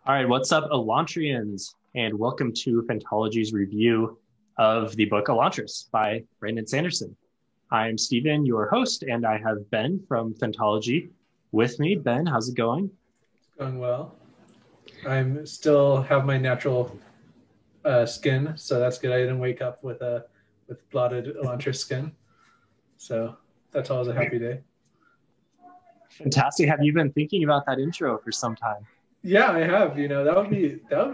All right, what's up, Elantrians? And welcome to Phantology's review of the book Elantris by Brandon Sanderson. I'm Stephen, your host, and I have Ben from Phantology with me. Ben, how's it going? It's going well. I'm still have my natural skin, so that's good. I didn't wake up with blotted Elantra skin, so that's always a happy day. Fantastic. Have you been thinking about that intro for some time? Yeah, I have.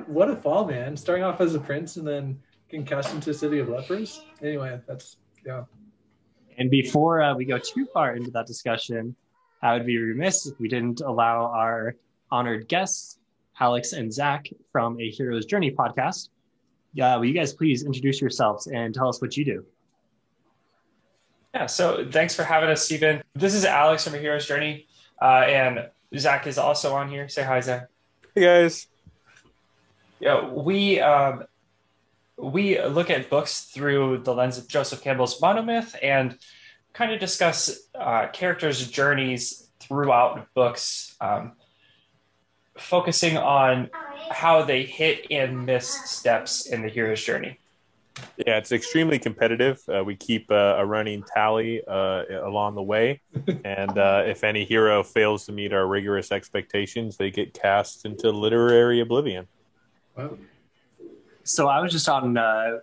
What a fall, man! Starting off as a prince and then getting cast into City of Lepers. Anyway, that's yeah. And before we go too far into that discussion, I would be remiss if we didn't allow our honored guests, Alex and Zach from A Hero's Journey podcast. Will you guys please introduce yourselves and tell us what you do? Yeah, so thanks for having us, Stephen. This is Alex from A Hero's Journey, and Zach is also on here. Say hi, Zach. Hey guys. Yeah, we look at books through the lens of Joseph Campbell's Monomyth and kind of discuss characters' journeys throughout books, focusing on how they hit and miss steps in the hero's journey. Yeah, it's extremely competitive. We keep a running tally along the way. And if any hero fails to meet our rigorous expectations, they get cast into literary oblivion. Wow. So I was just on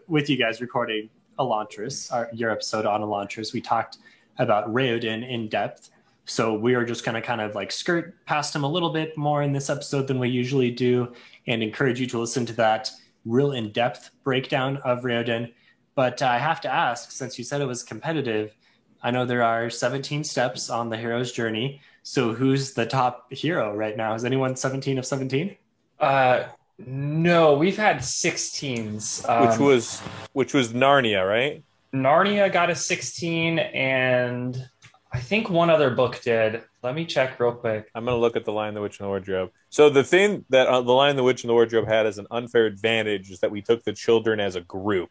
with you guys recording Elantris, your episode on Elantris. We talked about Raoden in depth. So we are just going to kind of like skirt past him a little bit more in this episode than we usually do and encourage you to listen to that real in-depth breakdown of Raoden. But I have to ask, since you said it was competitive, I know there are 17 steps on the hero's journey. So who's the top hero right now? Is anyone 17 of 17? No, we've had 16s. Which was Narnia, right? Narnia got a 16, and I think one other book did. Let me check real quick. I'm going to look at The Lion, the Witch, and the Wardrobe. So the thing that The Lion, the Witch, and the Wardrobe had as an unfair advantage is that we took the children as a group,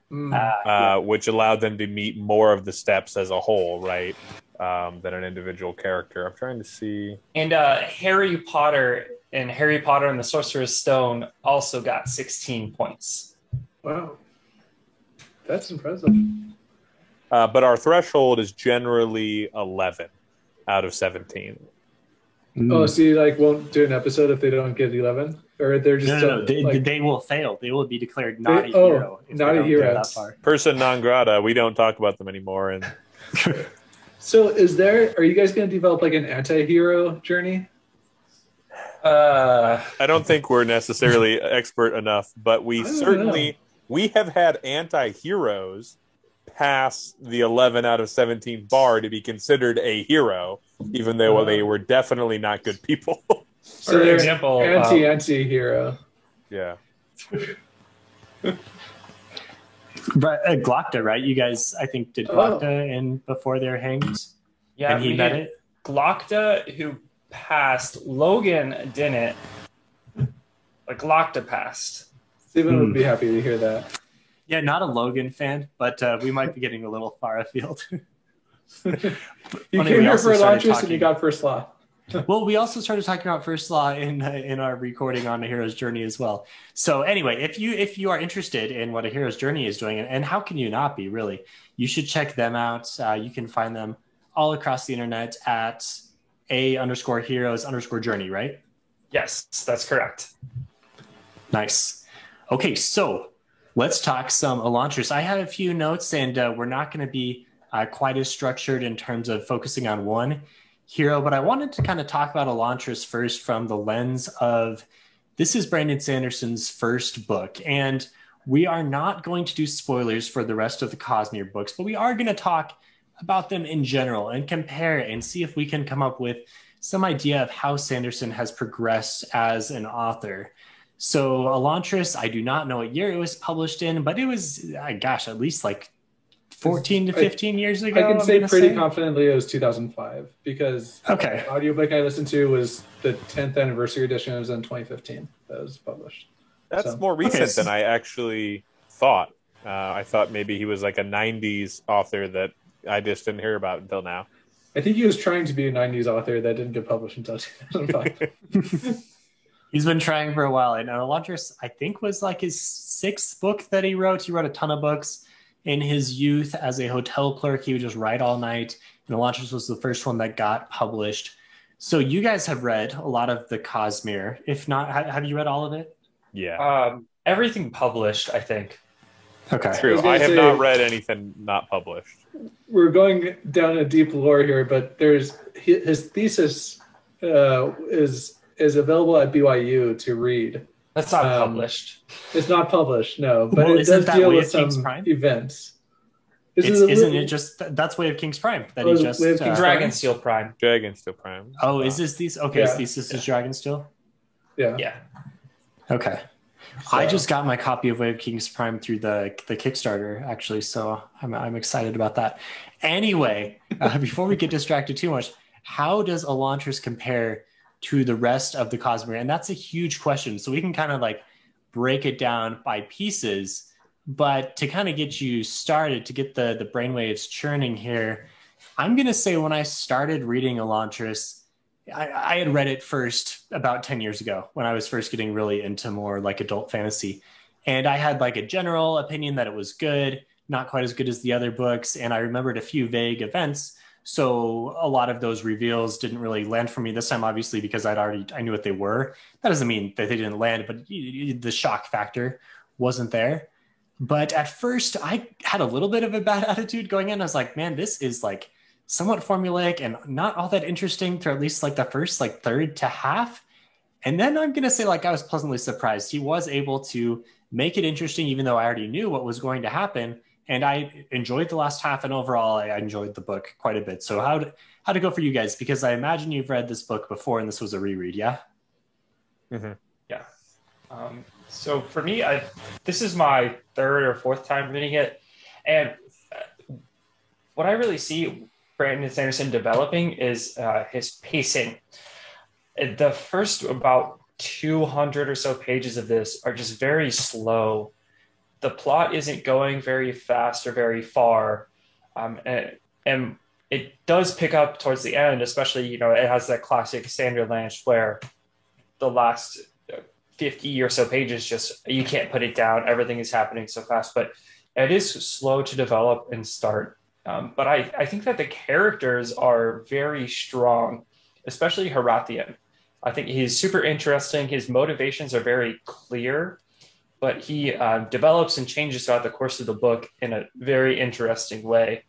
which allowed them to meet more of the steps as a whole, right, than an individual character. I'm trying to see. And Harry Potter and the Sorcerer's Stone also got 16 points. Wow, that's impressive. But our threshold is generally 11 out of 17. Oh, so you won't do an episode if they don't get 11, or they're just No. They will fail. They will be declared not a hero. Not a hero. That far. Person non grata. We don't talk about them anymore. And So are you guys going to develop like an anti-hero journey? I don't think we're necessarily expert enough, but we have had anti-heroes pass the 11 out of 17 bar to be considered a hero, even though they were definitely not good people. So for example, anti-hero. Yeah. But Glocta, right? You guys, I think, did Glocta in before they're hanged. Yeah, and he met it. Glocta, who passed. Logan didn't. But Glocta passed. Stephen would be happy to hear that. Yeah, not a Logan fan, but we might be getting a little far afield. You came here for Elantris and you got First Law. Well, we also started talking about First Law in our recording on A Hero's Journey as well. So anyway, if you are interested in what A Hero's Journey is doing, and how can you not be, really, you should check them out. You can find them all across the internet at A_heroes_journey, right? Yes, that's correct. Nice. Okay, so let's talk some Elantris. I have a few notes, and we're not going to be quite as structured in terms of focusing on one hero, but I wanted to kind of talk about Elantris first from the lens of this is Brandon Sanderson's first book, and we are not going to do spoilers for the rest of the Cosmere books, but we are going to talk about them in general and compare and see if we can come up with some idea of how Sanderson has progressed as an author. So Elantris, I do not know what year it was published in, but it was, at least like 14 to 15 years ago. I can say pretty confidently it was 2005 because the audiobook I listened to was the 10th anniversary edition. It was in 2015 that was published. That's more recent than I actually thought. I thought maybe he was like a 90s author that I just didn't hear about until now. I think he was trying to be a 90s author that didn't get published until 2005. He's been trying for a while, and Elantris, I think, was like his sixth book that he wrote. He wrote a ton of books in his youth as a hotel clerk. He would just write all night, and Elantris was the first one that got published. So you guys have read a lot of the Cosmere. If not, have you read all of it? Yeah, Everything published, I think. Okay. true. I have not read anything not published. We're going down a deep lore here, but there's his thesis is available at BYU to read. That's not published. It's not published, no, but Well, it isn't does that deal Way with of some King's Prime? events. Isn't it just that's Way of King's Prime that Oh, he is it just Way of King's Prime? Dragonsteel Prime. Dragonsteel Prime. Oh, is this these? Okay, Yeah. his thesis is Dragonsteel. Yeah. Yeah. Okay. So- I just got my copy of Way of King's Prime through the Kickstarter, actually, so I'm excited about that. Anyway, before we get distracted too much, how does Elantris compare to the rest of the Cosmere? And that's a huge question. So we can kind of like break it down by pieces, but to kind of get you started, to get the brainwaves churning here, I'm going to say when I started reading Elantris, I had read it first about 10 years ago when I was first getting really into more like adult fantasy. And I had like a general opinion that it was good, not quite as good as the other books. And I remembered a few vague events. So a lot of those reveals didn't really land for me this time, obviously, because I knew what they were. That doesn't mean that they didn't land, but the shock factor wasn't there. But at first I had a little bit of a bad attitude going in. I was like, man, this is like somewhat formulaic and not all that interesting for at least like the first like third to half. And then I'm going to say like I was pleasantly surprised. He was able to make it interesting, even though I already knew what was going to happen. And I enjoyed the last half, and overall I enjoyed the book quite a bit. So how'd it go for you guys? Because I imagine you've read this book before and this was a reread, yeah? Mm-hmm. Yeah. So for me, this is my third or fourth time reading it. And what I really see Brandon Sanderson developing is his pacing. The first about 200 or so pages of this are just very slow. The plot isn't going very fast or very far. And it does pick up towards the end, especially, it has that classic Sanderlanche where the last 50 or so pages, just, you can't put it down. Everything is happening so fast, but it is slow to develop and start. But I think that the characters are very strong, especially Harathian. I think he's super interesting. His motivations are very clear, but he develops and changes throughout the course of the book in a very interesting way.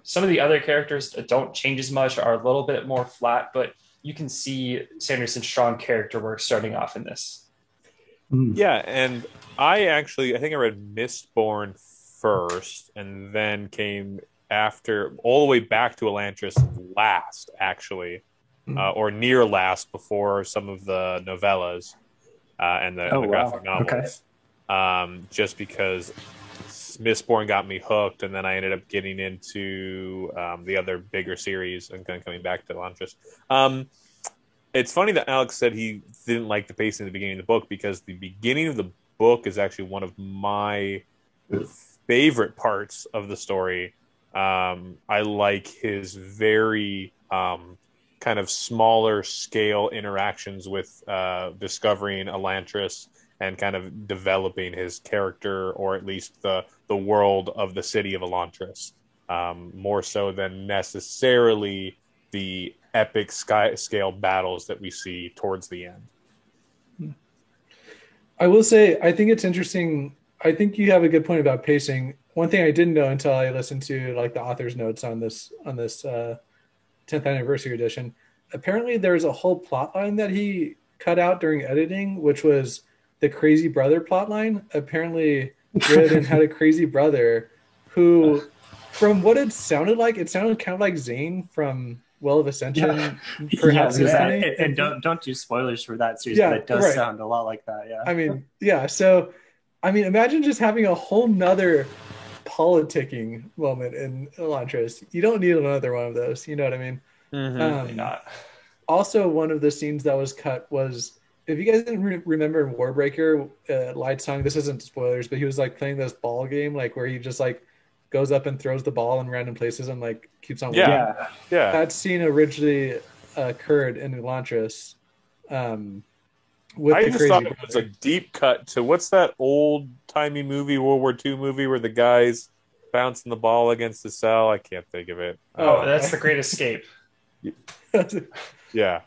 Some of the other characters that don't change as much are a little bit more flat, but you can see Sanderson's strong character work starting off in this. Yeah, and I think I read Mistborn first, and then came after all the way back to Elantris last, actually, or near last before some of the novellas and the graphic novels. Okay. Just because Mistborn got me hooked, and then I ended up getting into the other bigger series and then coming back to Elantris. It's funny that Alex said he didn't like the pacing at the beginning of the book, because the beginning of the book is actually one of my favorite parts of the story. I like his very kind of smaller scale interactions with discovering Elantris and kind of developing his character, or at least the world of the city of Elantris, more so than necessarily the epic scale battles that we see towards the end. I will say, I think it's interesting. I think you have a good point about pacing. One thing I didn't know until I listened to like the author's notes on this 10th anniversary edition. Apparently there's a whole plot line that he cut out during editing, which was the crazy brother plot line. Apparently Riordan had a crazy brother who, from what it sounded kind of like Zane from Well of Ascension. Perhaps and don't do spoilers for that series, but it does sound a lot like that. Yeah. I mean, yeah. So, imagine just having a whole nother politicking moment in Elantris. You don't need another one of those. You know what I mean? Mm-hmm. Not. Also, one of the scenes that was cut was, if you guys didn't remember in Warbreaker, Lightsong, this isn't spoilers, but he was like playing this ball game, like where he just like goes up and throws the ball in random places and like keeps on winning. Yeah. That scene originally occurred in Elantris. with I the just crazy thought it was a brother. deep cut to what's that old timey movie, World War II movie, where the guys bouncing the ball against the cell. I can't think of it. Oh, that's The Great Escape. Yeah,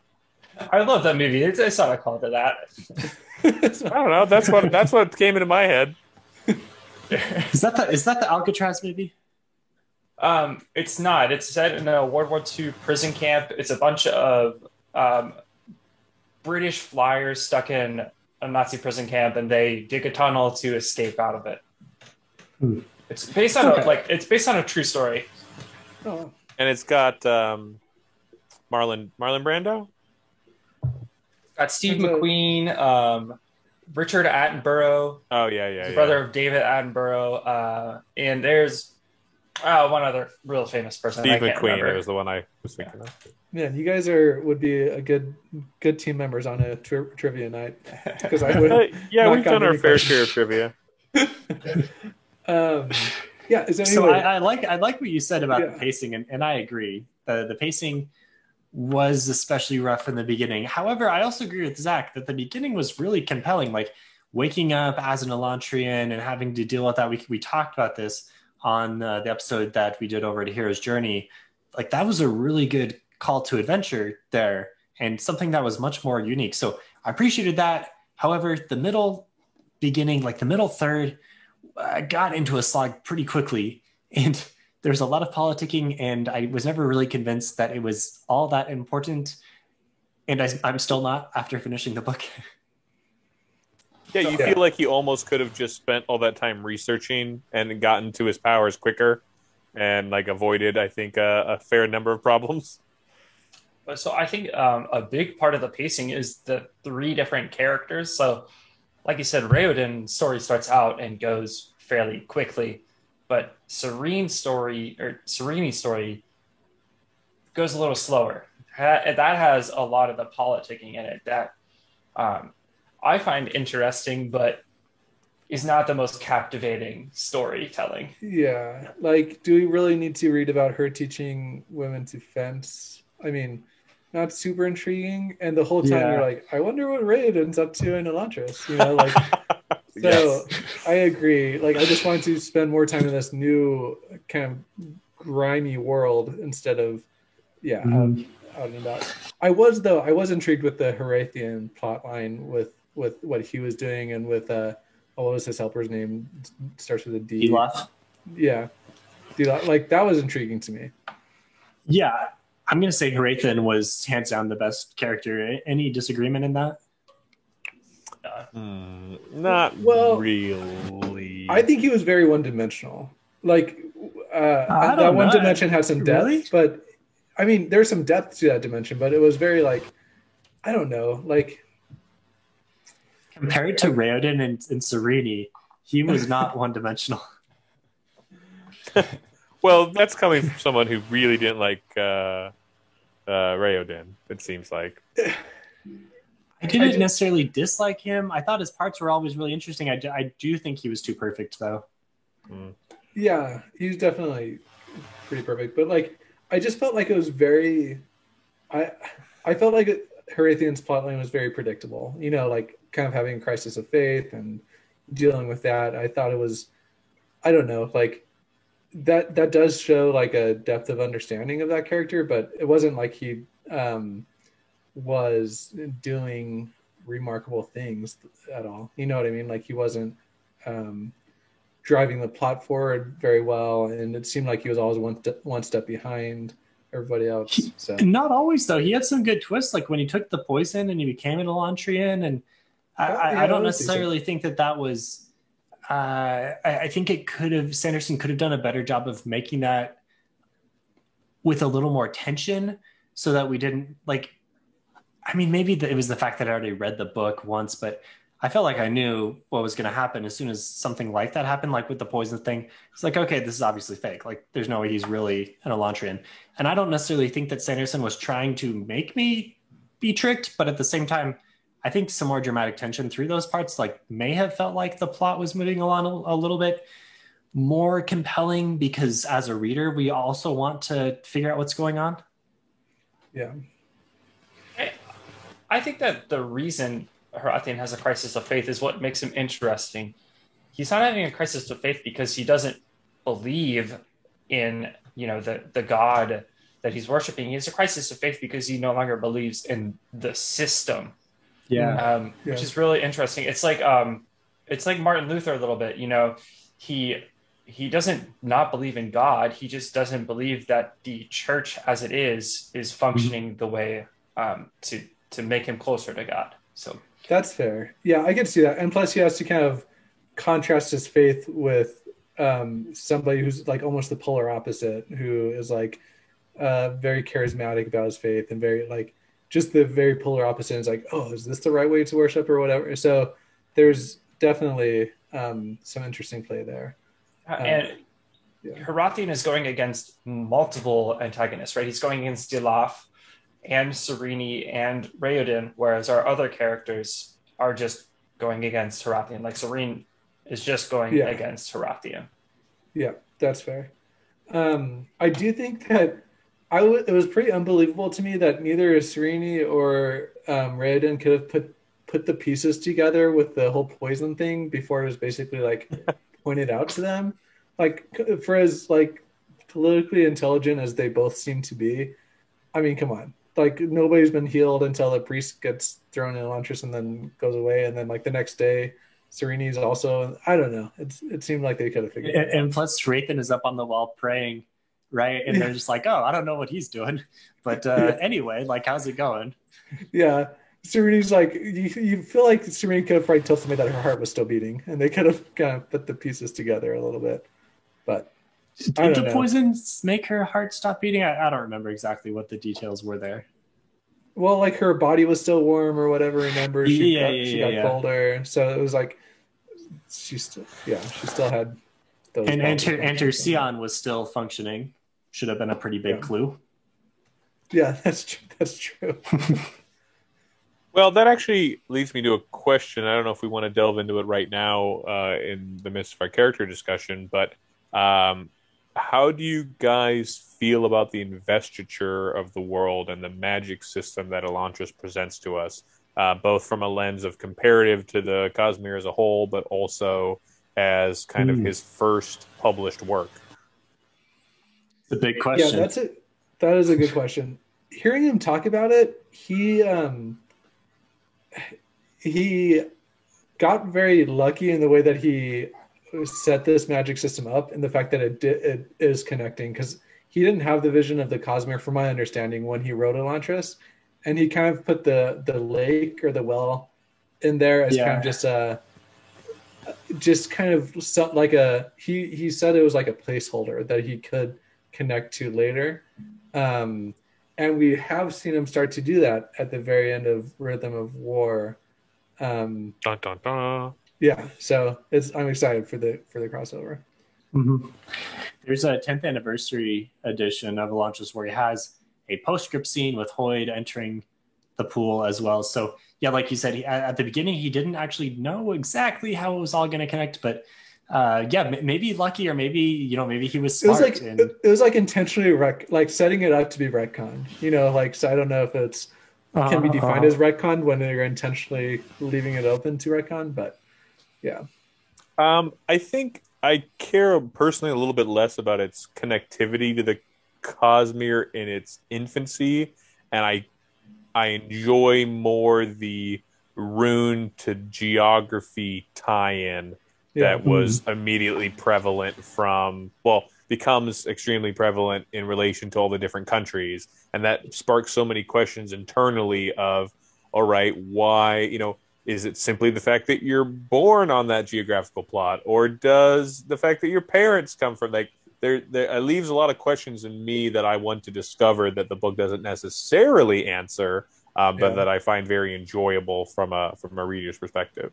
I love that movie. It's not a call to that. I don't know. That's what came into my head. Is that the Alcatraz movie? It's not. It's set in a World War II prison camp. It's a bunch of British flyers stuck in a Nazi prison camp, and they dig a tunnel to escape out of it. It's based on it's based on a true story. Oh, And it's got Marlon Brando. Got Steve And, McQueen, Richard Attenborough, Oh yeah. brother of David Attenborough, and there's one other real famous person. Steve I can't McQueen. remember. It was the one I was thinking of. man, you guys would be a good team members on a trivia night because I would. Yeah, not we've gotten done our any fair questions. share of trivia. Yeah. Is there So any way- I like what you said about Yeah. the pacing, and I agree. The pacing was especially rough in the beginning. However, I also agree with Zach that the beginning was really compelling. Like waking up as an Elantrian and having to deal with that. We talked about this on the episode that we did over at Hero's Journey. Like that was a really good call to adventure there, and something that was much more unique. So I appreciated that. However, the middle beginning, like the middle third, got into a slog pretty quickly, and there's a lot of politicking, and I was never really convinced that it was all that important. And I'm still not after finishing the book. Yeah, you feel like he almost could have just spent all that time researching and gotten to his powers quicker, and like avoided, I think, a fair number of problems. So I think a big part of the pacing is the three different characters. So, like you said, Raoden's story starts out and goes fairly quickly, but Serene's story goes a little slower. That has a lot of the politicking in it that I find interesting, but is not the most captivating storytelling. Yeah, like, do we really need to read about her teaching women to fence? I mean, not super intriguing. And the whole time Yeah. you're like, I wonder what Raoden's up to in Elantris. You know, like, so Yes. I agree. Like, I just wanted to spend more time in this new kind of grimy world instead of, out and about. I was intrigued with the Horathian plotline with what he was doing and with what was his helper's name? Starts with a D. Elaf. Yeah. Like, that was intriguing to me. Yeah, I'm going to say Horathan was hands down the best character. Any disagreement in that? Not Well, really. I think he was very one-dimensional. Like, that don't one know. dimension has some depth, Really? but I mean, there's some depth to that dimension, but it was very like, I don't know, like, Compared to Raoden and Serene, he was not one-dimensional. Well, that's coming from someone who really didn't like Raoden, it seems like. I didn't necessarily dislike him. I thought his parts were always really interesting. I do think he was too perfect, though. yeah, he's definitely pretty perfect. But like, I just felt like it was very, I felt like Horathian's plotline was very predictable. You know, like kind of having a crisis of faith and dealing with that. I thought it was, I don't know, like that does show like a depth of understanding of that character, but it wasn't like he was doing remarkable things at all. You know what I mean? Like he wasn't driving the plot forward very well, and it seemed like he was always one step behind everybody else. So Not always, though. He had some good twists, like when he took the poison and he became an Elantrian. And I don't necessarily think that was. I think Sanderson could have done a better job of making that with a little more tension, so that we didn't like. I mean, maybe it was the fact that I already read the book once, but I felt like I knew what was going to happen as soon as something like that happened, like with the poison thing. It's like, okay, this is obviously fake. Like, there's no way he's really an Elantrian. And I don't necessarily think that Sanderson was trying to make me be tricked, but at the same time, I think some more dramatic tension through those parts, like, may have felt like the plot was moving along a little bit more compelling, because as a reader, we also want to figure out what's going on. yeah. I think that the reason Harathian has a crisis of faith is what makes him interesting. He's not having a crisis of faith because he doesn't believe in, the God that he's worshiping. He has a crisis of faith because he no longer believes in the system. Yeah. Which is really interesting. It's like Martin Luther a little bit. He doesn't not believe in God. He just doesn't believe that the church as it is functioning the way to make him closer to God. So that's fair. Yeah, I can see that. And plus, he has to kind of contrast his faith with somebody who's like almost the polar opposite, who is like very charismatic about his faith and very like just the very polar opposite. Is like, oh, is this the right way to worship or whatever? So there's definitely some interesting play there. And Harathian is going against multiple antagonists, right? He's going against Dilaf and Sereni and Raoden, whereas our other characters are just going against Harathian. Like Serene is just going against Harathian. Yeah, that's fair. I do think that it was pretty unbelievable to me that neither Sereni or Raoden could have put the pieces together with the whole poison thing before it was basically like pointed out to them. Like, for as like politically intelligent as they both seem to be, I mean, come on. Like, nobody's been healed until the priest gets thrown in Elantris and then goes away, and then like the next day Sereni's also, I don't know. It seemed like they could have figured it out. And plus Rathan is up on the wall praying, right? And they're just like, oh, I don't know what he's doing. But anyway, like, how's it going? Yeah. Sereni's like, you feel like Serene could have probably told somebody that her heart was still beating, and they could have kind of put the pieces together a little bit. But did the poisons make her heart stop beating? I don't remember exactly what the details were there. Well, like her body was still warm or whatever. Remember, she got colder, so it was like she still had those. And her Sion was still functioning. Should have been a pretty big clue. Yeah, that's true. That's true. Well, that actually leads me to a question. I don't know if we want to delve into it right now in the midst of our character discussion, but how do you guys feel about the investiture of the world and the magic system that Elantris presents to us, both from a lens of comparative to the Cosmere as a whole, but also as kind of his first published work? The big question. Yeah, that is a good question. Hearing him talk about it, he got very lucky in the way that he set this magic system up, and the fact that it is connecting, because he didn't have the vision of the Cosmere, from my understanding, when he wrote Elantris, and he kind of put the lake or the well in there as kind of just kind of like he said it was like a placeholder that he could connect to later. And we have seen him start to do that at the very end of Rhythm of War. Dun, dun, dun. Yeah, so I'm excited for the crossover. Mm-hmm. There's a 10th anniversary edition of Elantris where he has a postscript scene with Hoid entering the pool as well. So yeah, like you said, at the beginning he didn't actually know exactly how it was all going to connect, but maybe lucky, or maybe maybe he was smart. It was like intentionally like setting it up to be retcon. So I don't know if it's can be defined as retcon when they're intentionally leaving it open to retcon, but yeah. I think I care personally a little bit less about its connectivity to the Cosmere in its infancy, and I enjoy more the rune to geography tie-in that was immediately prevalent becomes extremely prevalent in relation to all the different countries. And that sparks so many questions internally of, all right, why, is it simply the fact that you're born on that geographical plot, or does the fact that your parents come from, like, there it leaves a lot of questions in me that I want to discover that the book doesn't necessarily answer, but that I find very enjoyable from a reader's perspective.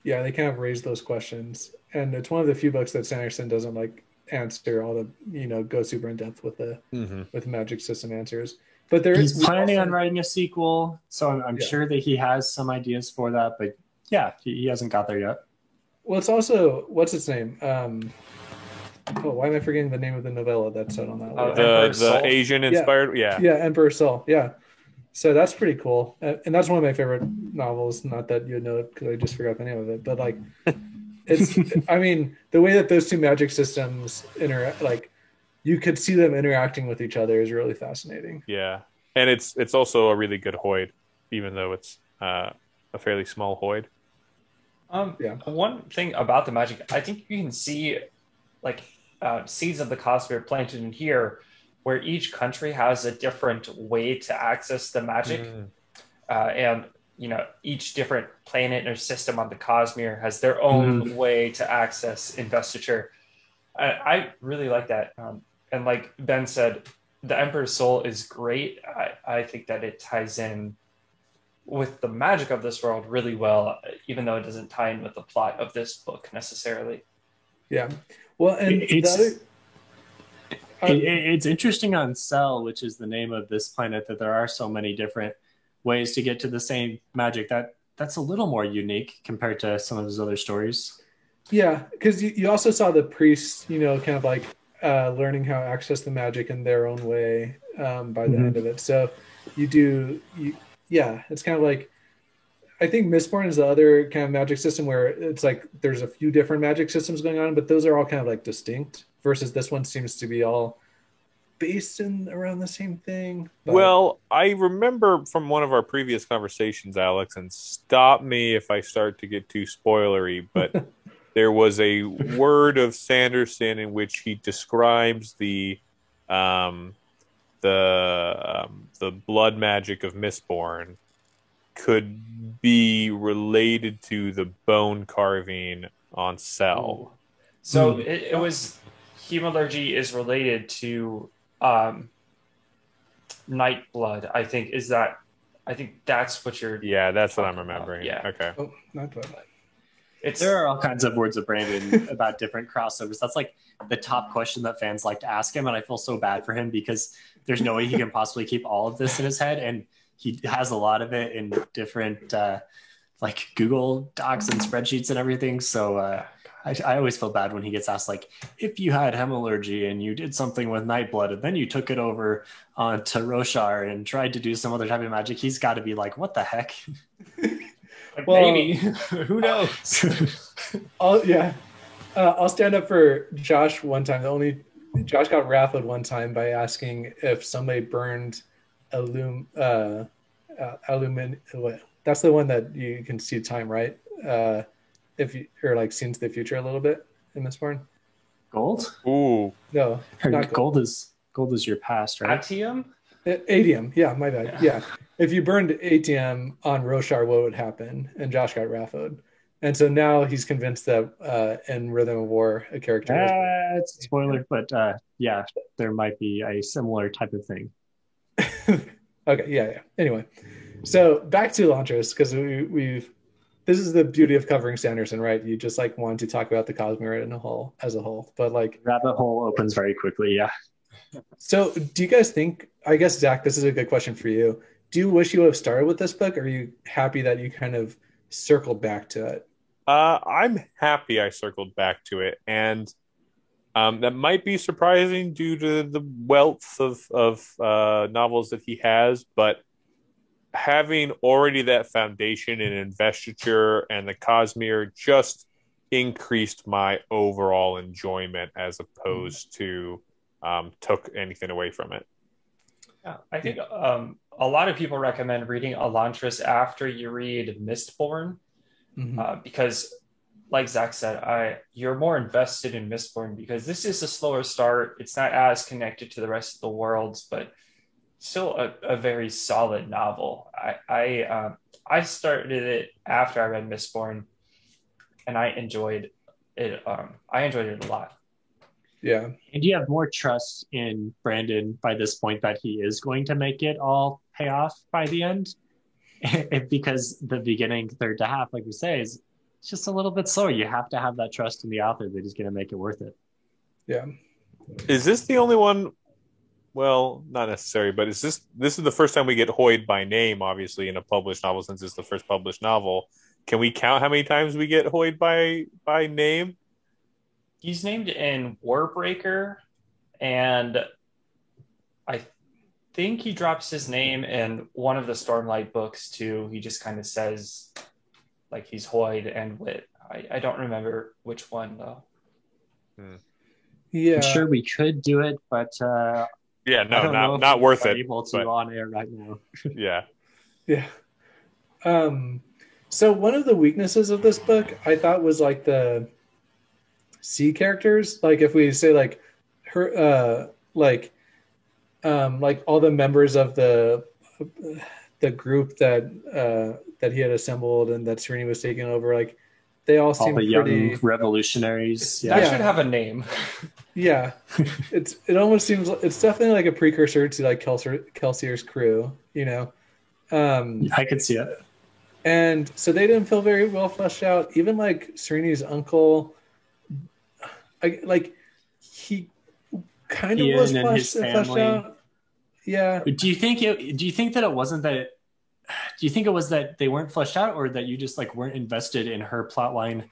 Yeah, they kind of raise those questions, and it's one of the few books that Sanderson doesn't answer all the go super in depth with the with magic system answers. But he's planning on writing a sequel, so I'm sure that he has some ideas for that. But yeah, he hasn't got there yet. Well, it's also, what's its name? Why am I forgetting the name of the novella that's set on that? The Asian inspired, Emperor Sol. Yeah. So that's pretty cool, and that's one of my favorite novels. Not that you know it because I just forgot the name of it, but like it's. I mean, the way that those two magic systems interact, like you could see them interacting with each other, is really fascinating. Yeah, and it's also a really good Hoid, even though it's a fairly small Hoid. Yeah. One thing about the magic, I think you can see like seeds of the Cosmere planted in here, where each country has a different way to access the magic, and each different planet or system on the Cosmere has their own way to access investiture. I really like that, and like Ben said, the Emperor's Soul is great. I think that it ties in with the magic of this world really well, even though it doesn't tie in with the plot of this book necessarily. Yeah. Well, and it's interesting on Cell, which is the name of this planet, that there are so many different ways to get to the same magic. That's a little more unique compared to some of his other stories. Yeah, because you also saw the priests, kind of like learning how to access the magic in their own way by the end of it. So it's kind of like, I think Mistborn is the other kind of magic system where it's like there's a few different magic systems going on, but those are all kind of like distinct, versus this one seems to be all based in around the same thing. But... Well, I remember from one of our previous conversations, Alex, and stop me if I start to get too spoilery, but there was a word of Sanderson in which he describes the blood magic of Mistborn could be related to the bone carving on Cell. So it was hemalurgy is related to night blood. I think that's what you're. Yeah, that's what I'm remembering. Yeah. Okay. Oh, night blood. There are all kinds of words of Brandon about different crossovers. That's like the top question that fans like to ask him, and I feel so bad for him because there's no way he can possibly keep all of this in his head, and he has a lot of it in different like Google Docs and spreadsheets and everything. So I always feel bad when he gets asked, like, if you had hemalurgy and you did something with Nightblood and then you took it over to Roshar and tried to do some other type of magic, he's got to be like, what the heck? Like, well, maybe. Who knows? I'll stand up for Josh one time. Josh got wrathed one time by asking if somebody burned aluminum. That's the one that you can see time, right? If you or like see into the future a little bit in Mistborn. Gold? No, not gold is your past, right? Atium? Atium, yeah, my bad. Yeah. If you burned Atium on Roshar, what would happen? And Josh got Raffod. And so now he's convinced that in Rhythm of War, a character... It's a spoiler, but yeah, there might be a similar type of thing. Okay, yeah. Anyway, so back to Elantris, because we've... This is the beauty of covering Sanderson, right? You just like want to talk about the Cosmere as a whole, but like... Rabbit hole opens very quickly, yeah. So do you guys think... I guess, Zach, this is a good question for you. Do you wish you would have started with this book, or are you happy that you kind of circled back to it? I'm happy I circled back to it, and that might be surprising due to the wealth of novels that he has, but having already that foundation in investiture and the Cosmere just increased my overall enjoyment as opposed to took anything away from it. Yeah, I think a lot of people recommend reading Elantris after you read Mistborn, because, like Zach said, you're more invested in Mistborn because this is a slower start. It's not as connected to the rest of the worlds, but still a very solid novel. I started it after I read Mistborn, and I enjoyed it. I enjoyed it a lot. Yeah. And do you have more trust in Brandon by this point that he is going to make it all pay off by the end? Because the beginning, third to half, like we say, is just a little bit slower. You have to have that trust in the author that he's going to make it worth it. Yeah. Is this the only one? Well, not necessary, but this is the first time we get Hoid by name, obviously, in a published novel, since it's the first published novel. Can we count how many times we get Hoid by name? He's named in Warbreaker, and think he drops his name in one of the Stormlight books too. He just kind of says like he's Hoyd and Wit. I don't remember which one though. Yeah, I'm sure we could do it, but Yeah, I no, don't know if not we worth are it. able to but- on air right now. Yeah. yeah. So one of the weaknesses of this book I thought was like the C characters. Like if we say like her, like all the members of the group that he had assembled and that Serenity was taking over, like they all All seem the pretty. young revolutionaries. That Yeah. should have a name. Yeah, it almost seems it's definitely like a precursor to like Kelsier's crew, you know. I could see it. And so they didn't feel very well fleshed out. Even like Serenity's uncle, he kind of Ian was and his fleshed family. out. Yeah, Do you think that it wasn't that? Do you think it was that they weren't fleshed out, or that you just like weren't invested in her plotline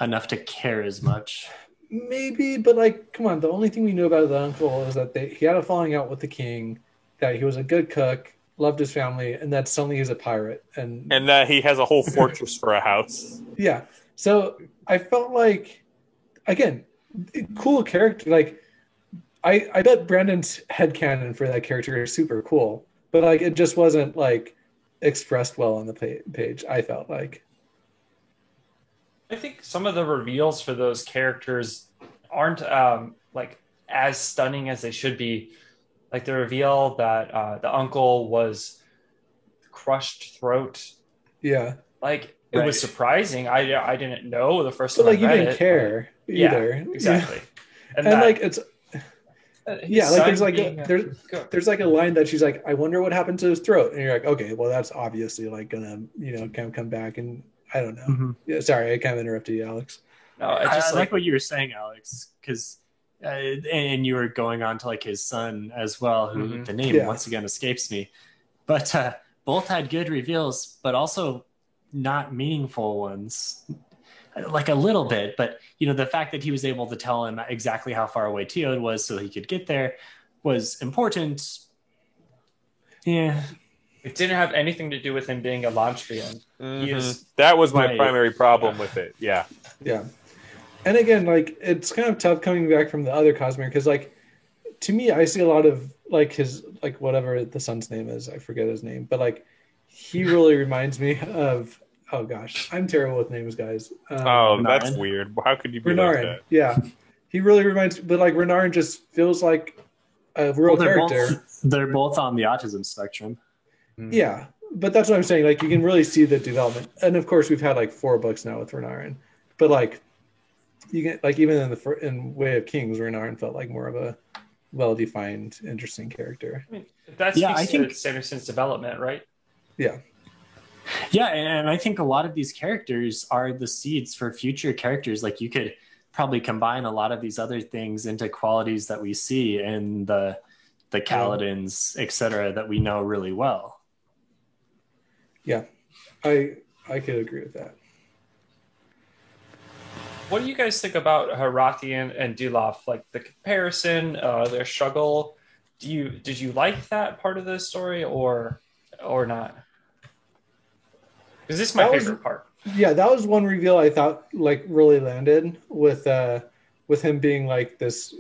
enough to care as much? maybe, but like, come on. The only thing we knew about the uncle is that he had a falling out with the king, that he was a good cook, loved his family, and that suddenly he's a pirate. And And he has a whole fortress for a house. yeah, so I felt like, again, cool character. Like, I bet Brandon's headcanon for that character is super cool, but like it just wasn't like expressed well on the page. I felt like. I think some of the reveals for those characters aren't like as stunning as they should be. Like the reveal that the uncle was crushed throat. Yeah, Like it Right. was surprising. I didn't know the first but time like you I read didn't it. care either. Yeah, exactly. And that- like it's his yeah, like son there's like being there's like a line that she's like, I wonder what happened to his throat, and you're like, okay, well that's obviously like gonna kind of come back, and I don't know. Mhm. Yeah, sorry, I kind of interrupted you, Alex. no, I I just like what you were saying, Alex, because and you were going on to like his son as well, who Mhm. the name Yeah. once again escapes me, but both had good reveals, but also not meaningful ones. Like a little bit, but the fact that he was able to tell him exactly how far away Teod was so he could get there was important. Yeah. it didn't have anything to do with him being a Lantrian. He is That was my Right. primary problem with it. Yeah. Yeah. And again, like it's kind of tough coming back from the other Cosmere because, like, to me, I see a lot of like his like whatever the son's name is. I forget his name, but like he really reminds me of. Oh gosh, I'm terrible with names, guys. Oh, that's Renarin. weird. How could you be like Renarin. that? Yeah, he really reminds. But like Renarin just feels like a real character. They're both on the autism spectrum. Yeah, but that's what I'm saying. Like you can really see the development, and of course we've had like 4 books now with Renarin, but like you get like even in Way of Kings, Renarin felt like more of a well-defined, interesting character. I mean, that Yeah, speaks I think- to Sanderson's development, right? Yeah, Yeah, and I think a lot of these characters are the seeds for future characters. Like you could probably combine a lot of these other things into qualities that we see in the Kaladins, etc., that we know really well. yeah, I could agree with that. What do you guys think about Harathian and Dulof? Like the comparison, their struggle. Did you like that part of the story or not? Because this is my That was- favorite part. Yeah, that was one reveal I thought like really landed with him being like this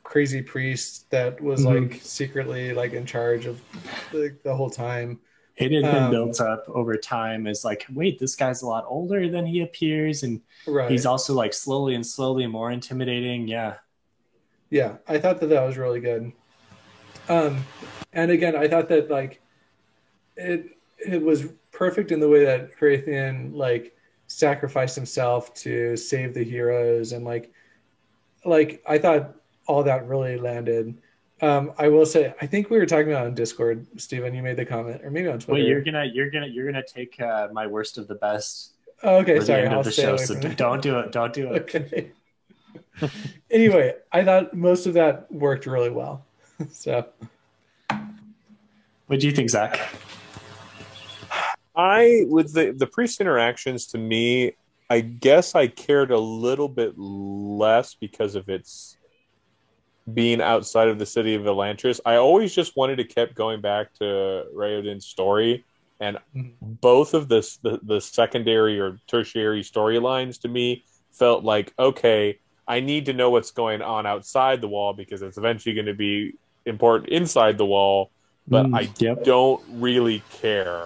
crazy priest that was Mhm. like secretly like in charge of the whole time. It had been Um, built up over time as like, wait, this guy's a lot older than he appears, and Right. he's also like slowly more intimidating. Yeah. Yeah, I thought that was really good. And again, I thought that like it was perfect in the way that Harathian like sacrificed himself to save the heroes, and like I thought all that really landed. I will say, I think we were talking about on Discord, Steven, you made the comment, or maybe on Twitter. Wait, you're gonna take my worst of the best Oh, okay, for the sorry. end I'll of the stay show. away So from that. don't do it. Don't do it. Okay. Anyway, I thought most of that worked really well. So What do you think, Zach? With the priest interactions, to me, I guess I cared a little bit less because of its being outside of the city of Elantris, I always just wanted to keep going back to Raoden's story, and both of the secondary or tertiary storylines to me felt like, okay, I need to know what's going on outside the wall because it's eventually going to be important inside the wall, but I don't really care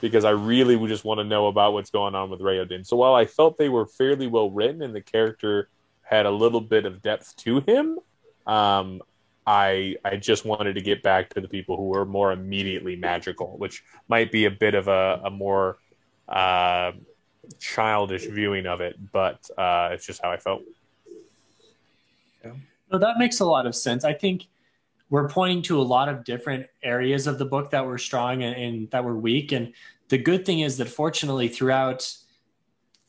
because I really would just want to know about what's going on with Raoden. So while I felt they were fairly well written and the character had a little bit of depth to him, I just wanted to get back to the people who were more immediately magical, which might be a bit of a more childish viewing of it, but it's just how I felt. Yeah. No, that makes a lot of sense. I think we're pointing to a lot of different areas of the book that were strong and that were weak. And the good thing is that fortunately throughout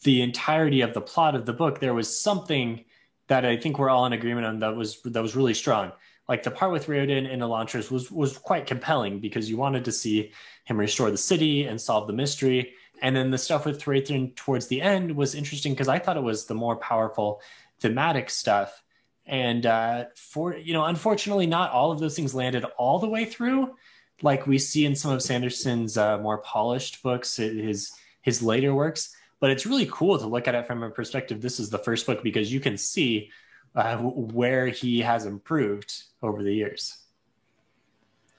the entirety of the plot of the book, there was something that I think we're all in agreement on that was really strong. Like the part with Raoden and Elantris was quite compelling because you wanted to see him restore the city and solve the mystery. And then the stuff with Thraithren towards the end was interesting because I thought it was the more powerful thematic stuff. And unfortunately, not all of those things landed all the way through, like we see in some of Sanderson's more polished books, his later works. But it's really cool to look at it from a perspective. This is the first book because you can see where he has improved over the years.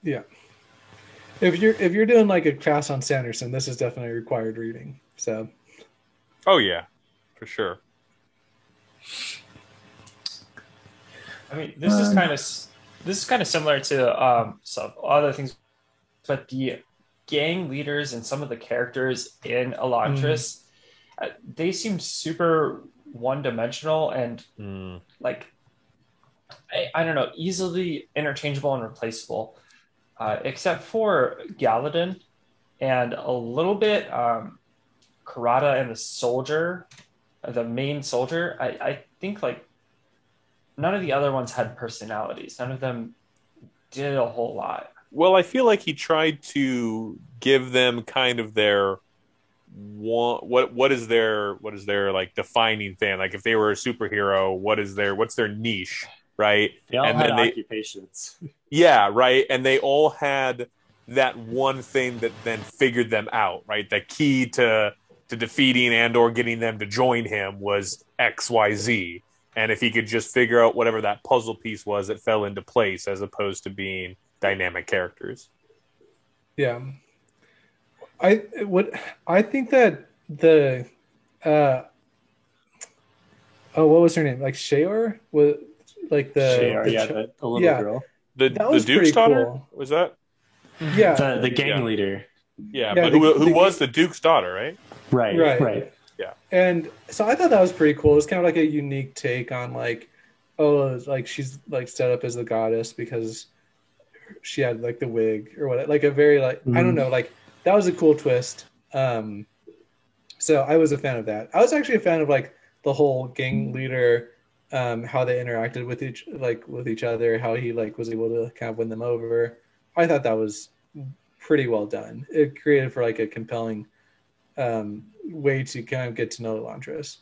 Yeah, if you're doing like a class on Sanderson, this is definitely required reading. So, oh yeah, for sure. I mean, this is kind of similar to some other things, but the gang leaders and some of the characters in Elantris, they seem super one-dimensional and like I don't know, easily interchangeable and replaceable, except for Galadin and a little bit Karada and the soldier, the main soldier. I think like none of the other ones had personalities. None of them did a whole lot. Well, I feel like he tried to give them kind of their what is their like defining thing. Like if they were a superhero, what's their niche, right? They all had occupations. Yeah, right. And they all had that one thing that then figured them out, right? The key to defeating and or getting them to join him was XYZ. And if he could just figure out whatever that puzzle piece was, it fell into place as opposed to being dynamic characters. Yeah. I think that the what was her name? Like Sheor was like the Sheor, the little girl. The Duke's daughter? Cool. Was that? Yeah. The gang leader. Yeah, but who was the Duke's daughter, right? Right. Yeah. And so I thought that was pretty cool. It's kind of like a unique take on like, like she's like set up as the goddess because she had like the wig or what, like a very like I don't know, like that was a cool twist. So I was a fan of that. I was actually a fan of like the whole gang leader, how they interacted with each other, how he like was able to kind of win them over. I thought that was pretty well done. It created for like a compelling way to kind of get to know Elantris.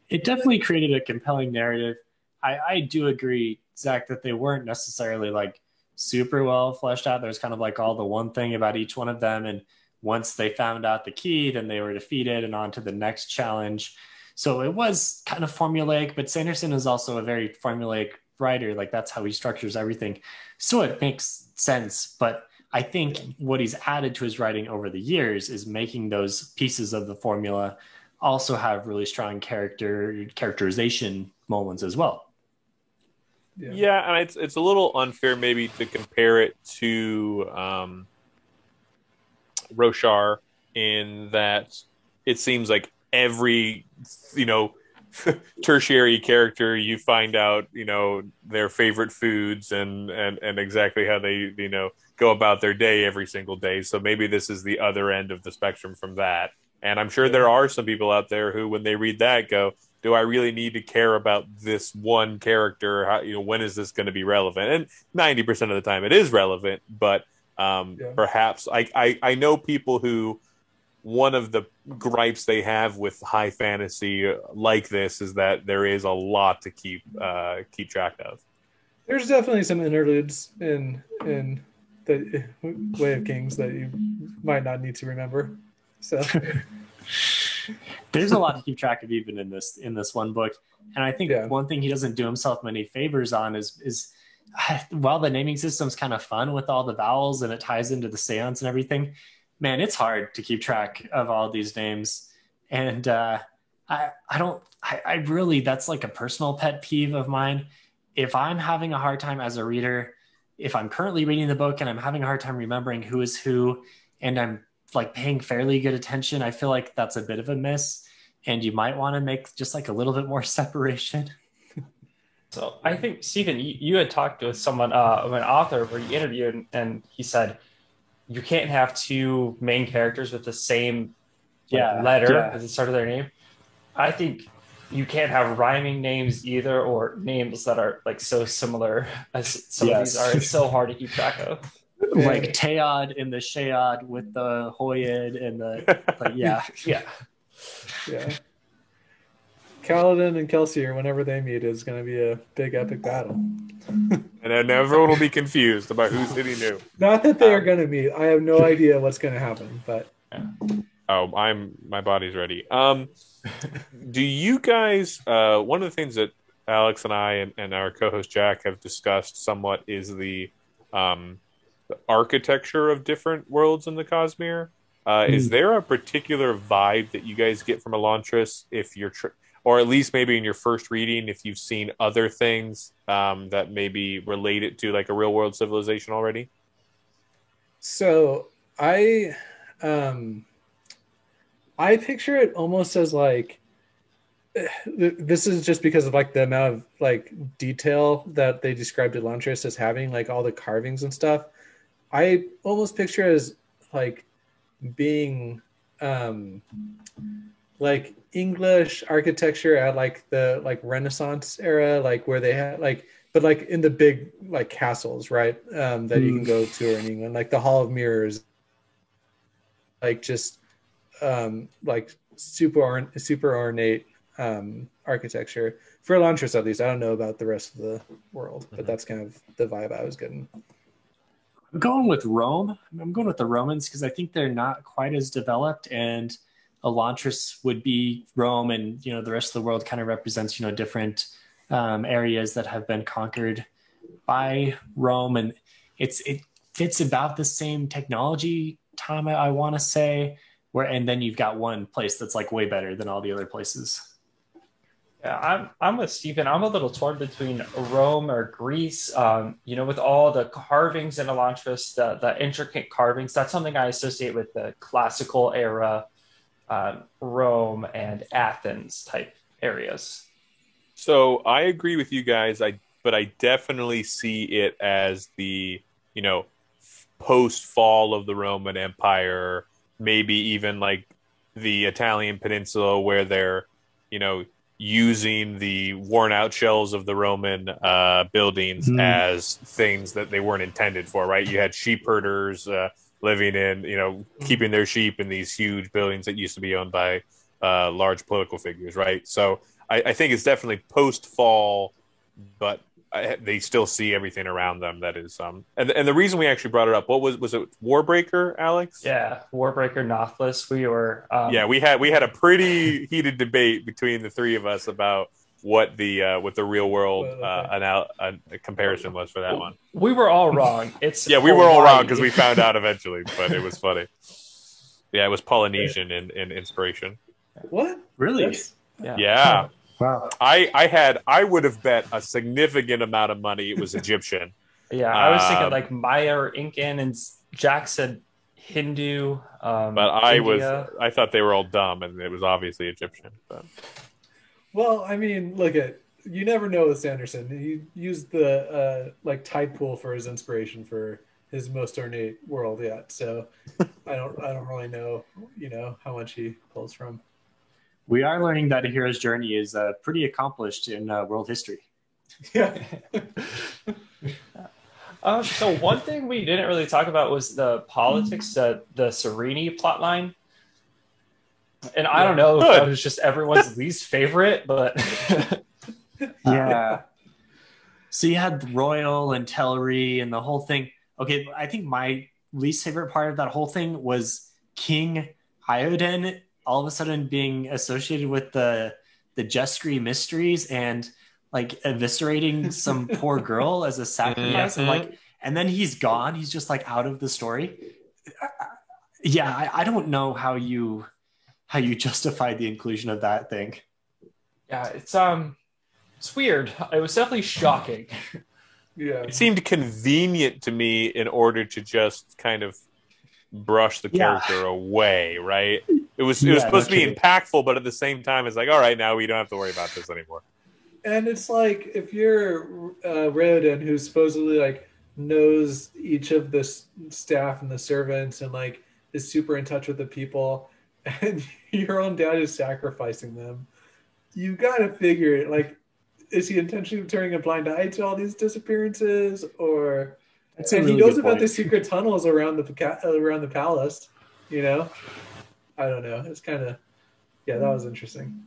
It definitely created a compelling narrative. I do agree, Zach, that they weren't necessarily like super well fleshed out. There's kind of like all the one thing about each one of them. And once they found out the key, then they were defeated and on to the next challenge. So it was kind of formulaic, but Sanderson is also a very formulaic writer. Like that's how he structures everything. So it makes sense. But I think what he's added to his writing over the years is making those pieces of the formula also have really strong characterization moments as well. Yeah, and it's a little unfair maybe to compare it to Roshar in that it seems like every, tertiary character you find out, their favorite foods and exactly how they, go about their day every single day. So maybe this is the other end of the spectrum from that. And I'm sure there are some people out there who, when they read that, go, do I really need to care about this one character? How, when is this going to be relevant? And 90% of the time it is relevant, but perhaps I know people who one of the gripes they have with high fantasy like this is that there is a lot to keep track of. There's definitely some interludes in the Way of Kings that you might not need to remember. So there's a lot to keep track of even in this one book. And I think one thing he doesn't do himself many favors on is while the naming system's kind of fun with all the vowels and it ties into the seance and everything, man, it's hard to keep track of all these names. And I really, that's like a personal pet peeve of mine. If I'm having a hard time as a reader, if I'm currently reading the book and I'm having a hard time remembering who is who, and I'm like paying fairly good attention, I feel like that's a bit of a miss. And you might want to make just like a little bit more separation. So I think, Stephen, you had talked with someone, an author, where you interviewed, and he said you can't have two main characters with the same letter at the start of their name. I think you can't have rhyming names either, or names that are like so similar as some of these are. It's so hard to keep track of. Like Teod and the Sheod with the Hoyed and the yeah. Kaladin and Kelsier, whenever they meet, is going to be a big epic battle. And then everyone will be confused about who's hitting who. Not that they are going to meet. I have no idea what's going to happen, but my body's ready. Do you guys? One of the things that Alex and I and our co-host Jack have discussed somewhat is the architecture of different worlds in the Cosmere. Is there a particular vibe that you guys get from Elantris if you're, or at least maybe in your first reading, if you've seen other things that maybe relate it to like a real world civilization already? So I picture it almost as like, this is just because of like the amount of like detail that they described Elantris as having, like all the carvings and stuff. I almost picture it as like being like English architecture at like the like Renaissance era, like where they had like, but like in the big like castles, right? That you can go to in England, like the Hall of Mirrors, like just like super ornate architecture for Elantris, at least. I don't know about the rest of the world, but that's kind of the vibe I was getting. I'm going with Rome. I'm going with the Romans because I think they're not quite as developed, and Elantris would be Rome, and the rest of the world kind of represents different areas that have been conquered by Rome, and it fits about the same technology time, I want to say, and then you've got one place that's like way better than all the other places. Yeah, I'm with Stephen. I'm a little torn between Rome or Greece. With all the carvings in Elantris, the intricate carvings, that's something I associate with the classical era Rome and Athens type areas. So I agree with you guys, but I definitely see it as the, post-fall of the Roman Empire, maybe even like the Italian peninsula where they're, using the worn out shells of the Roman buildings as things that they weren't intended for, right? You had sheep herders living in, keeping their sheep in these huge buildings that used to be owned by large political figures, right? So I think it's definitely post-fall, but they still see everything around them that is and the reason we actually brought it up, what was it Warbreaker, Alex? Yeah, Warbreaker, Nothless. We were we had a pretty heated debate between the three of us about what the real world comparison was for that one. We were all wrong. We were all wrong because we found out eventually, but it was funny. Yeah, it was Polynesian in inspiration. What? Really? Yeah. Wow. I would have bet a significant amount of money it was Egyptian. Yeah, I was thinking like Maya or Incan, and Jack said Hindu. But I thought they were all dumb, and it was obviously Egyptian. But. Well, I mean, you never know with Sanderson. He used the like tide pool for his inspiration for his most ornate world yet. So I don't really know, how much he pulls from. We are learning that A Hero's Journey is pretty accomplished in world history. Yeah. So one thing we didn't really talk about was the politics, the Sereni plotline. And I don't know if that was just everyone's least favorite, but yeah. So you had Royal and Tellery and the whole thing. Okay, I think my least favorite part of that whole thing was King Ioden all of a sudden being associated with the Justry mysteries and like eviscerating some poor girl as a sacrifice, and then he's gone. He's just like out of the story. Yeah, I don't know how you justified the inclusion of that thing. Yeah, it's weird. It was definitely shocking. Yeah, it seemed convenient to me in order to just kind of brush the character away, right? It was supposed to be impactful, but at the same time, it's like, all right, now we don't have to worry about this anymore. And it's like if you're Raoden, who supposedly like knows each of the staff and the servants, and like is super in touch with the people, and your own dad is sacrificing them, you gotta figure it. Like, is he intentionally turning a blind eye to all these disappearances, or? And he goes about the secret tunnels around the palace. You know, I don't know. It's kind of, that was interesting.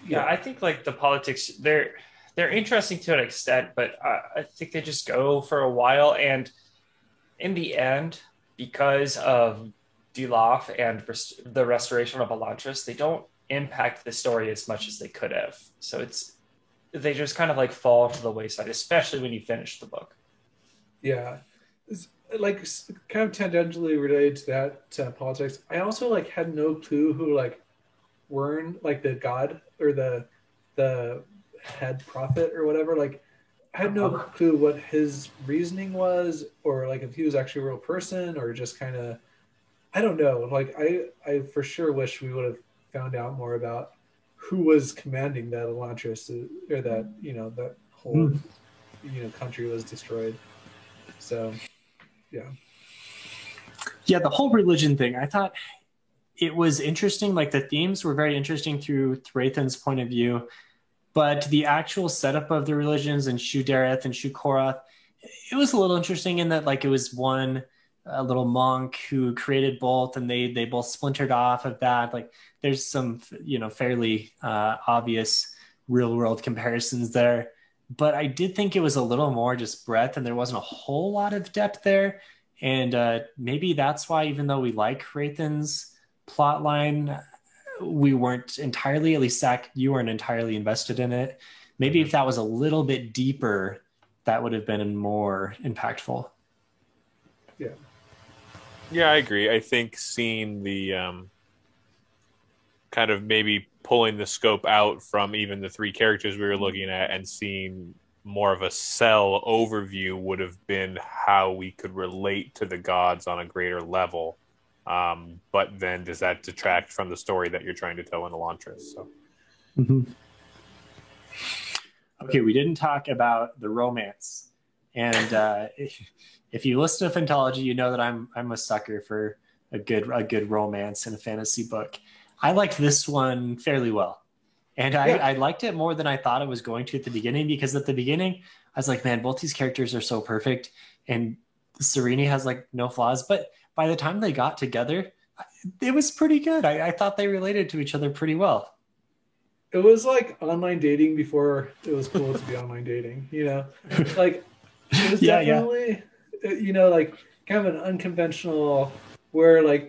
Yeah, I think like the politics, they're interesting to an extent, but I think they just go for a while, and in the end, because of Dilaf and the restoration of Elantris, they don't impact the story as much as they could have. So they just kind of like fall to the wayside, especially when you finish the book. Yeah, it's like kind of tangentially related to that politics. I also like had no clue who like Wyrn, like the god or the head prophet or whatever. Like, I had no clue what his reasoning was, or like if he was actually a real person, or just kind of, I don't know. Like, I for sure wish we would have found out more about who was commanding that Elantris, or that, that whole, country was destroyed. So, yeah. Yeah, the whole religion thing, I thought it was interesting. Like, the themes were very interesting through Thraithan's point of view, but the actual setup of the religions and Shu-Dereth and Shu-Korath, it was a little interesting in that, like, it was one little monk who created both, and they both splintered off of that. Like, there's some, fairly obvious real world comparisons there, but I did think it was a little more just breadth, and there wasn't a whole lot of depth there. And maybe that's why, even though we like Thraithan's plot line, we weren't entirely, at least Zach, you weren't entirely invested in it. Maybe if that was a little bit deeper, that would have been more impactful. Yeah, I agree. I think seeing the kind of maybe pulling the scope out from even the three characters we were looking at and seeing more of a cell overview would have been how we could relate to the gods on a greater level. But then does that detract from the story that you're trying to tell in Elantris? So. Okay, we didn't talk about the romance. And if you listen to Phantology, you know that I'm a sucker for a good romance in a fantasy book. I liked this one fairly well. And I liked it more than I thought I was going to at the beginning, because at the beginning, I was like, man, both these characters are so perfect. And Sarene has like no flaws. But by the time they got together, it was pretty good. I thought they related to each other pretty well. It was like online dating before it was cool to be online dating, Like, it was definitely, like kind of an unconventional, where like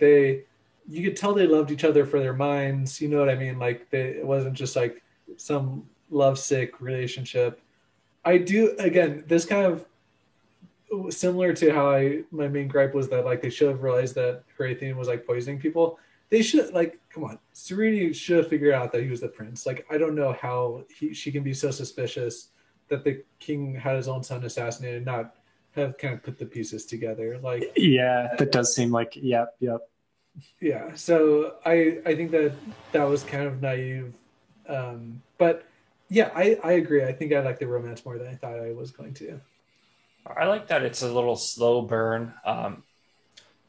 you could tell they loved each other for their minds, you know what I mean? Like, it wasn't just like some lovesick relationship. I do, again, this kind of similar to how my main gripe was that like they should have realized that Hrathian was like poisoning people. They should, like, come on, Sarene should have figured out that he was the prince. Like, I don't know how she can be so suspicious that the king had his own son assassinated and not have kind of put the pieces together. Like, yeah, that does seem like, yep. Yeah, so I think that was kind of naive, but yeah, I agree. I think I like the romance more than I thought I was going to. I like that it's a little slow burn.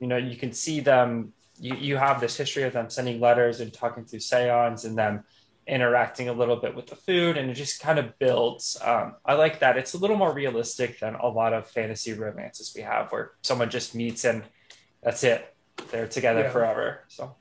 You can see them. You have this history of them sending letters and talking through seance, and them interacting a little bit with the food, and it just kind of builds. I like that it's a little more realistic than a lot of fantasy romances we have, where someone just meets and that's it. they're together Yeah. forever. So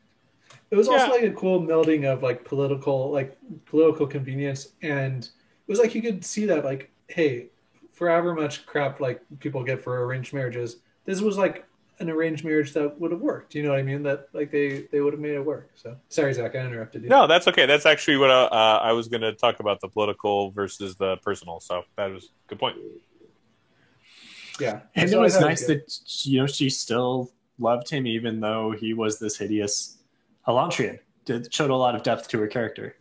It was also Yeah. like a cool melding of like political convenience, and it was like you could see that like, hey, for however much crap like people get for arranged marriages, this was like an arranged marriage that would have worked. You know what I mean? That like they would have made it work. So sorry, Zach, I interrupted you. No, that's okay. That's actually what I was going to talk about, the political versus the personal. So that was a good point. Yeah, And so it I was thought nice good. that she still loved him even though he was this hideous Elantrian. It showed a lot of depth to her character.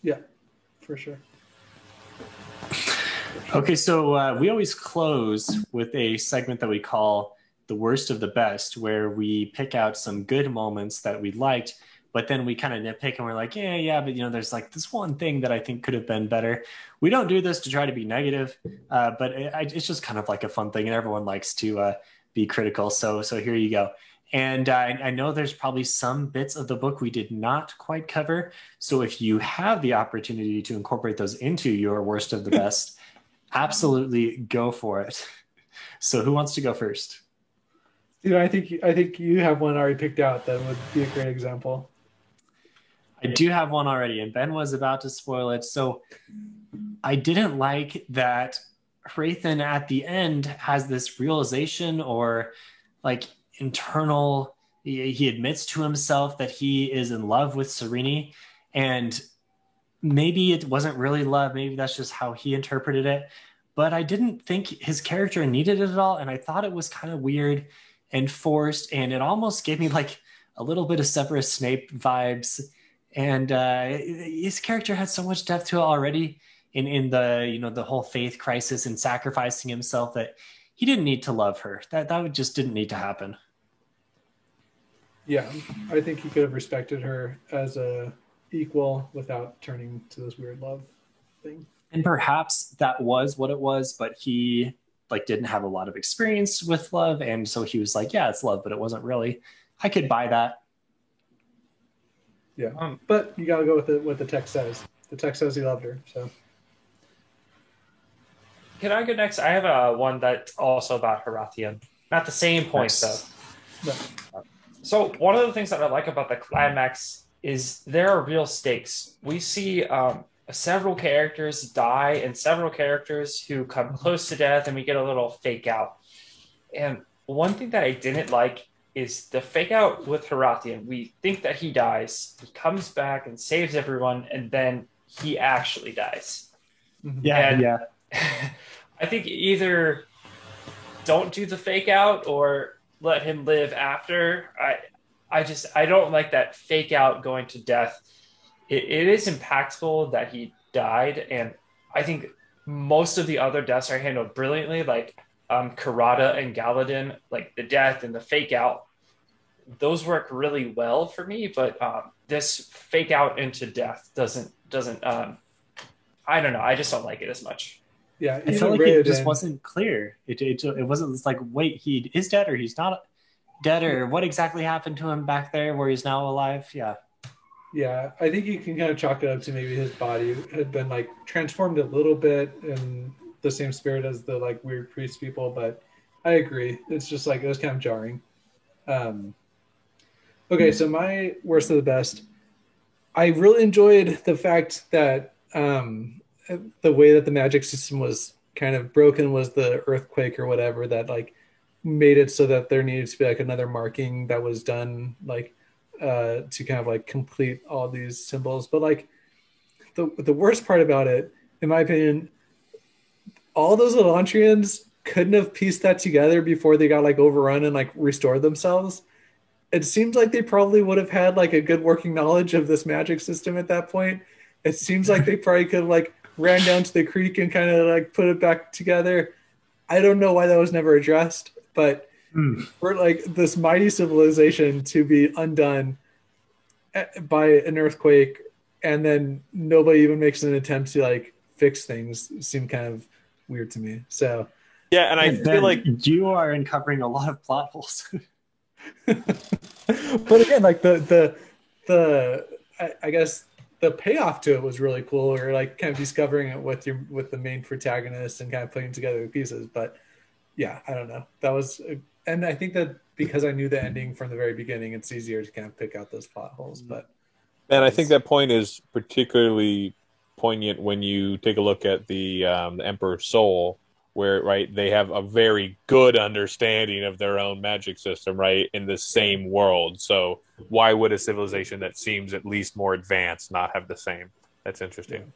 Yeah, for sure. Okay, so we always close with a segment that we call the worst of the best, where we pick out some good moments that we liked, but then we kind of nitpick and we're like, yeah, but there's like this one thing that I think could have been better. We don't do this to try to be negative, but it's just kind of like a fun thing, and everyone likes to be critical. So here you go. And I know there's probably some bits of the book we did not quite cover. So if you have the opportunity to incorporate those into your worst of the best, absolutely go for it. So who wants to go first? I think you have one already picked out that would be a great example. I do have one already, and Ben was about to spoil it. So I didn't like that Hrathen at the end has this realization or like internal, he admits to himself that he is in love with Serene, and maybe it wasn't really love, maybe that's just how he interpreted it, but I didn't think his character needed it at all, and I thought it was kind of weird and forced, and it almost gave me like a little bit of Severus Snape vibes, and his character had so much depth to it already in the the whole faith crisis and sacrificing himself, that he didn't need to love her. That just didn't need to happen. Yeah, I think he could have respected her as a equal without turning to this weird love thing. And perhaps that was what it was, but he like didn't have a lot of experience with love, and so he was like, yeah, it's love, but it wasn't really. I could buy that. Yeah, but you gotta go with what the text says. The text says he loved her, so. can I go next? I have one that's also about Harathian. Not the same point, Nice. though. No. So one of the things that I like about the climax is there are real stakes. We see several characters die and several characters who come close to death, and we get a little fake out. And one thing that I didn't like is the fake out with Harathian. We think that he dies, he comes back and saves everyone, and then he actually dies. Yeah, And yeah. I think either don't do the fake out or let him live after. I don't like that fake out going to death. It is impactful that he died, and I think most of the other deaths are handled brilliantly, like Karada and Galadin, like the death and the fake out. Those work really well for me, but this fake out into death doesn't. I don't know. I just don't like it as much. Yeah, I felt like it just wasn't clear. It wasn't it's like, wait, he is dead or he's not dead, or what exactly happened to him back there where he's now alive? Yeah. Yeah, I think you can kind of chalk it up to maybe his body had been like transformed a little bit in the same spirit as the like weird priest people, but I agree. It's just like it was kind of jarring. Okay, so my worst of the best. I really enjoyed the fact that the way that the magic system was kind of broken was the earthquake or whatever that like made it so that there needed to be like another marking that was done like to kind of like complete all these symbols. But like the worst part about it, in my opinion, all those Elantrians couldn't have pieced that together before they got like overrun and like restored themselves. It seems like they probably would have had like a good working knowledge of this magic system at that point. It seems like they probably could have like ran down to the creek and kind of like put it back together. I don't know why that was never addressed, but for like this mighty civilization to be undone by an earthquake and then nobody even makes an attempt to like fix things seemed kind of weird to me. So yeah, and I feel like you are uncovering a lot of plot holes. But again, like the I guess the payoff to it was really cool, or like kind of discovering it with the main protagonist and kind of putting together the pieces. But yeah, I don't know. That was, and I think that because I knew the ending from the very beginning, it's easier to kind of pick out those plot holes. But And I think that point is particularly poignant when you take a look at the Emperor's Soul, where right they have a very good understanding of their own magic system, right, in the same world. So why would a civilization that seems at least more advanced not have the same? That's interesting.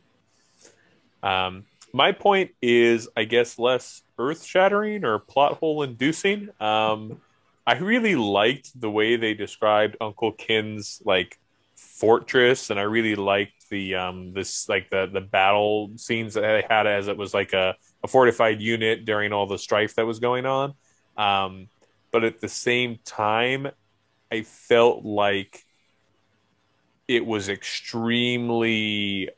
My point is, I guess, less earth-shattering or plot hole-inducing. I really liked the way they described Uncle Kin's like fortress, and I really liked the the battle scenes that they had, as it was like a fortified unit during all the strife that was going on. But at the same time, I felt like it was extremely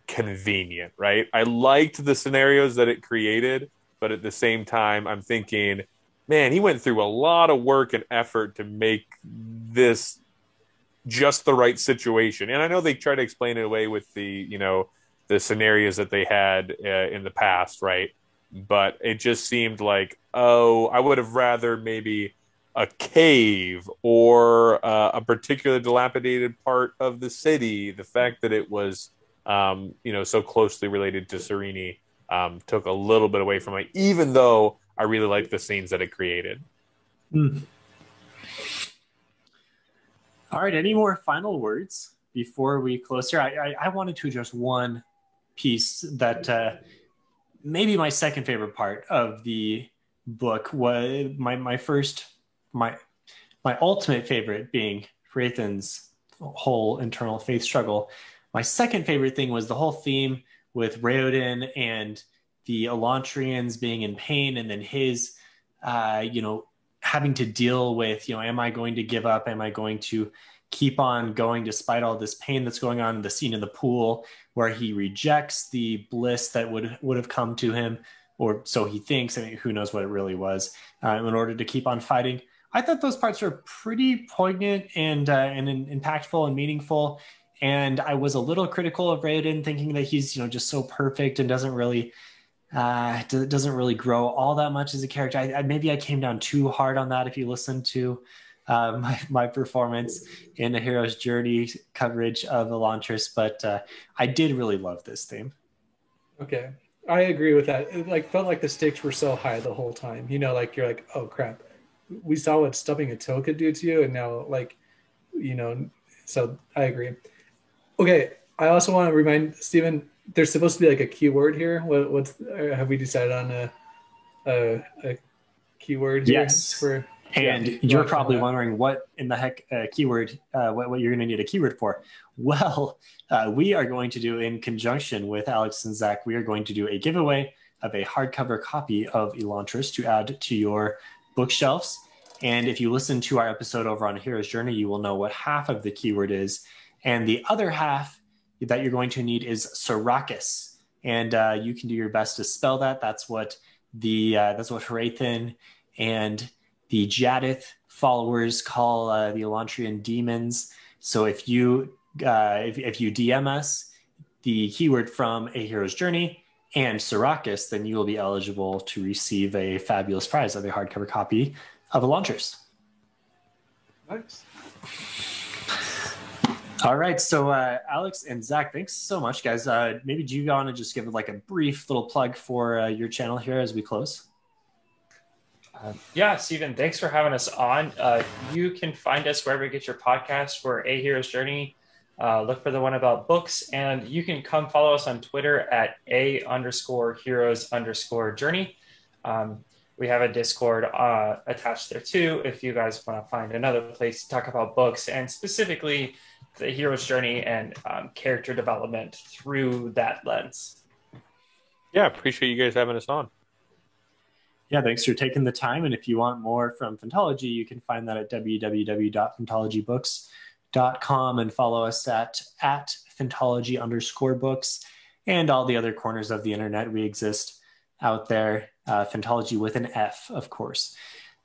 convenient, right? I liked the scenarios that it created, but at the same time, I'm thinking, man, he went through a lot of work and effort to make this just the right situation. And I know they try to explain it away with the scenarios that they had in the past, right? But it just seemed like, oh, I would have rather maybe a cave or a particular dilapidated part of the city. The fact that it was, so closely related to Sereni took a little bit away from it, even though I really liked the scenes that it created. All right. Any more final words before we close here? I wanted to address one piece that maybe my second favorite part of the book was my ultimate favorite being Hrathen's whole internal faith struggle. My second favorite thing was the whole theme with Raoden and the Elantrians being in pain, and then his, having to deal with, am I going to give up? Am I going to keep on going despite all this pain that's going on? In the scene in the pool where he rejects the bliss that would have come to him, or so he thinks. I mean, who knows what it really was, in order to keep on fighting. I thought those parts were pretty poignant and impactful and meaningful. And I was a little critical of Raoden, thinking that he's just so perfect and doesn't really grow all that much as a character. Maybe I came down too hard on that. If you listen to my performance in the Hero's Journey coverage of Elantris, but I did really love this theme. Okay, I agree with that. It felt like the stakes were so high the whole time. You're like, oh crap, we saw what stubbing a toe could do to you, and now so I agree. Okay, I also want to remind Stephen, there's supposed to be like a keyword here. Have we decided on a keyword here? Yes. You're probably wondering what in the heck keyword, what you're going to need a keyword for. Well, we are going to do, in conjunction with Alex and Zach, we are going to do a giveaway of a hardcover copy of Elantris to add to your bookshelves. And if you listen to our episode over on Hero's Journey, you will know what half of the keyword is. And the other half that you're going to need is Sarkis. And you can do your best to spell that. That's what Hrathen and the Jaddeth followers call the Elantrian demons. So if you DM us the keyword from A Hero's Journey and Sarkis, then you will be eligible to receive a fabulous prize of a hardcover copy of Elantris. Nice. All right, so Alex and Zach, thanks so much, guys. Maybe do you want to just give like a brief little plug for your channel here as we close? Yeah, Stephen, thanks for having us on. You can find us wherever you get your podcasts for A Hero's Journey. Look for the one about books, and you can come follow us on Twitter at A_heroes_journey. We have a Discord attached there too, if you guys want to find another place to talk about books and specifically the hero's journey and character development through that lens. Yeah, appreciate you guys having us on. Yeah, thanks for taking the time. And if you want more from Phantology, you can find that at www.phantologybooks.com and follow us at Phantology_books and all the other corners of the internet we exist out there. Phantology with an F, of course.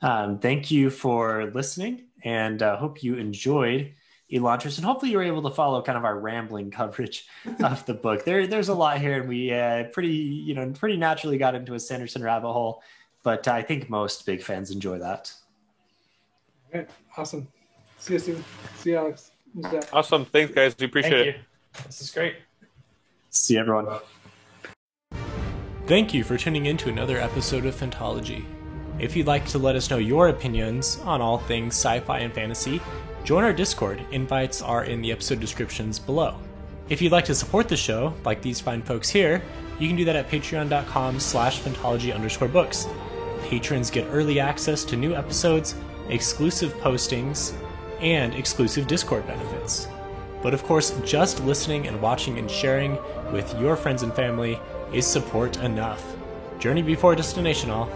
Thank you for listening, and hope you enjoyed Elantris, and hopefully you were able to follow kind of our rambling coverage of the book. There's a lot here, and we pretty naturally got into a Sanderson rabbit hole, but I think most big fans enjoy that. All right, awesome. See you, Steven. See you, Alex. Zach. Awesome. Thanks, guys. We appreciate Thank it. you. This is great. See everyone. Thank you for tuning in to another episode of Phantology. If you'd like to let us know your opinions on all things sci-fi and fantasy, join our Discord. Invites are in the episode descriptions below. If you'd like to support the show, like these fine folks here, you can do that at patreon.com/phantology_books. Patrons get early access to new episodes, exclusive postings, and exclusive Discord benefits. But of course, just listening and watching and sharing with your friends and family is support enough. Journey before destination all.